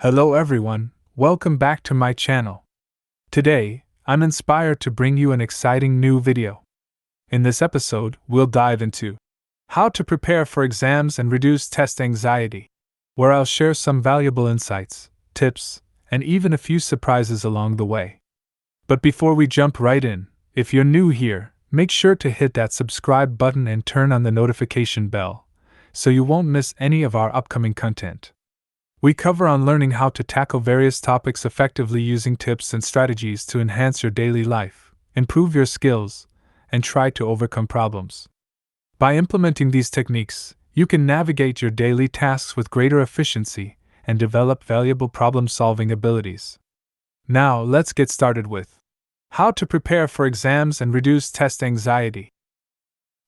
Hello everyone, welcome back to my channel. Today, I'm inspired to bring you an exciting new video. In this episode, we'll dive into how to prepare for exams and reduce test anxiety, where I'll share some valuable insights, tips, and even a few surprises along the way. But before we jump right in, if you're new here, make sure to hit that subscribe button and turn on the notification bell, so you won't miss any of our upcoming content. We cover on learning how to tackle various topics effectively using tips and strategies to enhance your daily life, improve your skills, and try to overcome problems. By implementing these techniques, you can navigate your daily tasks with greater efficiency and develop valuable problem-solving abilities. Now, let's get started with how to prepare for exams and reduce test anxiety.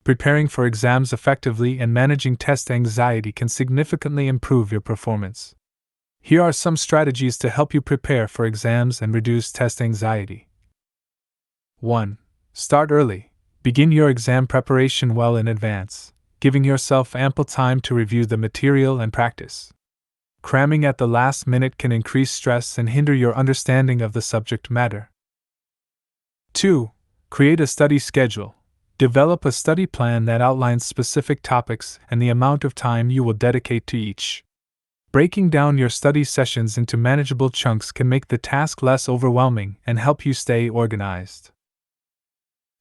Preparing for exams effectively and managing test anxiety can significantly improve your performance. Here are some strategies to help you prepare for exams and reduce test anxiety. 1. Start early. Begin your exam preparation well in advance, giving yourself ample time to review the material and practice. Cramming at the last minute can increase stress and hinder your understanding of the subject matter. 2. Create a study schedule. Develop a study plan that outlines specific topics and the amount of time you will dedicate to each. Breaking down your study sessions into manageable chunks can make the task less overwhelming and help you stay organized.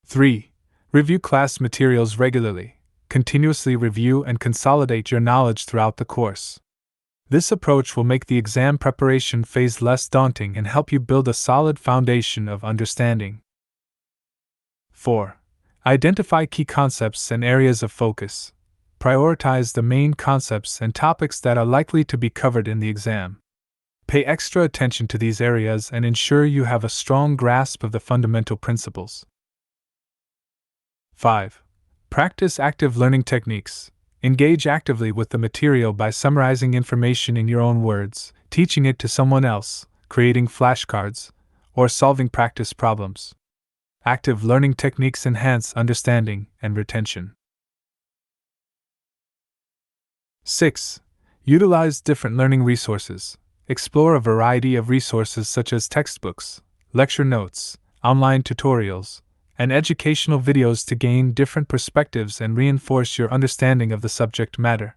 3. Review class materials regularly. Continuously review and consolidate your knowledge throughout the course. This approach will make the exam preparation phase less daunting and help you build a solid foundation of understanding. 4. Identify key concepts and areas of focus. Prioritize the main concepts and topics that are likely to be covered in the exam. Pay extra attention to these areas and ensure you have a strong grasp of the fundamental principles. 5. Practice active learning techniques. Engage actively with the material by summarizing information in your own words, teaching it to someone else, creating flashcards, or solving practice problems. Active learning techniques enhance understanding and retention. 6. Utilize different learning resources. Explore a variety of resources such as textbooks, lecture notes, online tutorials, and educational videos to gain different perspectives and reinforce your understanding of the subject matter.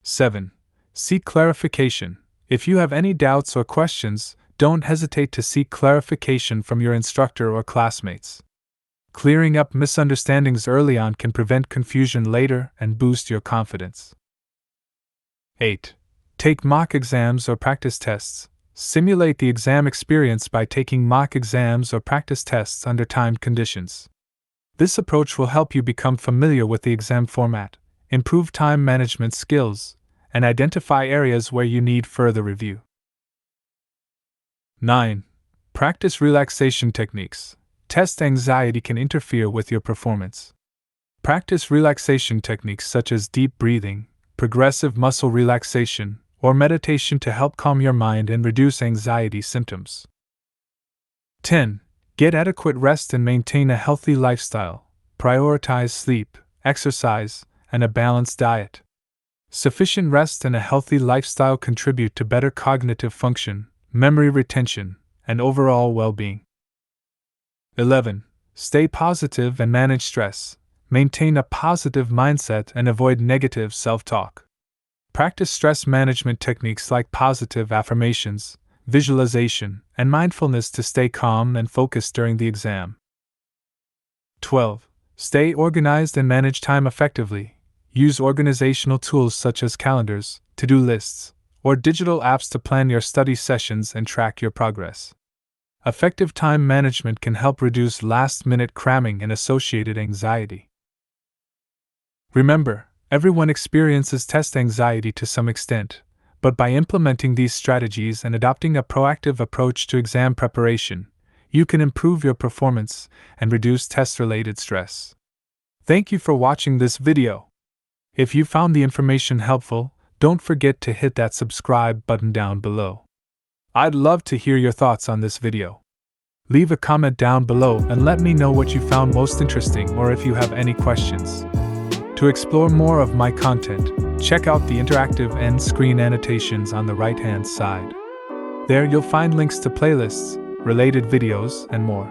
7. Seek clarification. If you have any doubts or questions, don't hesitate to seek clarification from your instructor or classmates. Clearing up misunderstandings early on can prevent confusion later and boost your confidence. 8. Take mock exams or practice tests. Simulate the exam experience by taking mock exams or practice tests under timed conditions. This approach will help you become familiar with the exam format, improve time management skills, and identify areas where you need further review. 9. Practice relaxation techniques. Test anxiety can interfere with your performance. Practice relaxation techniques such as deep breathing, progressive muscle relaxation, or meditation to help calm your mind and reduce anxiety symptoms. 10. Get adequate rest and maintain a healthy lifestyle. Prioritize sleep, exercise, and a balanced diet. Sufficient rest and a healthy lifestyle contribute to better cognitive function, memory retention, and overall well-being. 11. Stay positive and manage stress. Maintain a positive mindset and avoid negative self-talk. Practice stress management techniques like positive affirmations, visualization, and mindfulness to stay calm and focused during the exam. 12. Stay organized and manage time effectively. Use organizational tools such as calendars, to-do lists, or digital apps to plan your study sessions and track your progress. Effective time management can help reduce last-minute cramming and associated anxiety. Remember, everyone experiences test anxiety to some extent, but by implementing these strategies and adopting a proactive approach to exam preparation, you can improve your performance and reduce test-related stress. Thank you for watching this video. If you found the information helpful, don't forget to hit that subscribe button down below. I'd love to hear your thoughts on this video. Leave a comment down below and let me know what you found most interesting or if you have any questions. To explore more of my content, check out the interactive end screen annotations on the right-hand side. There you'll find links to playlists, related videos, and more.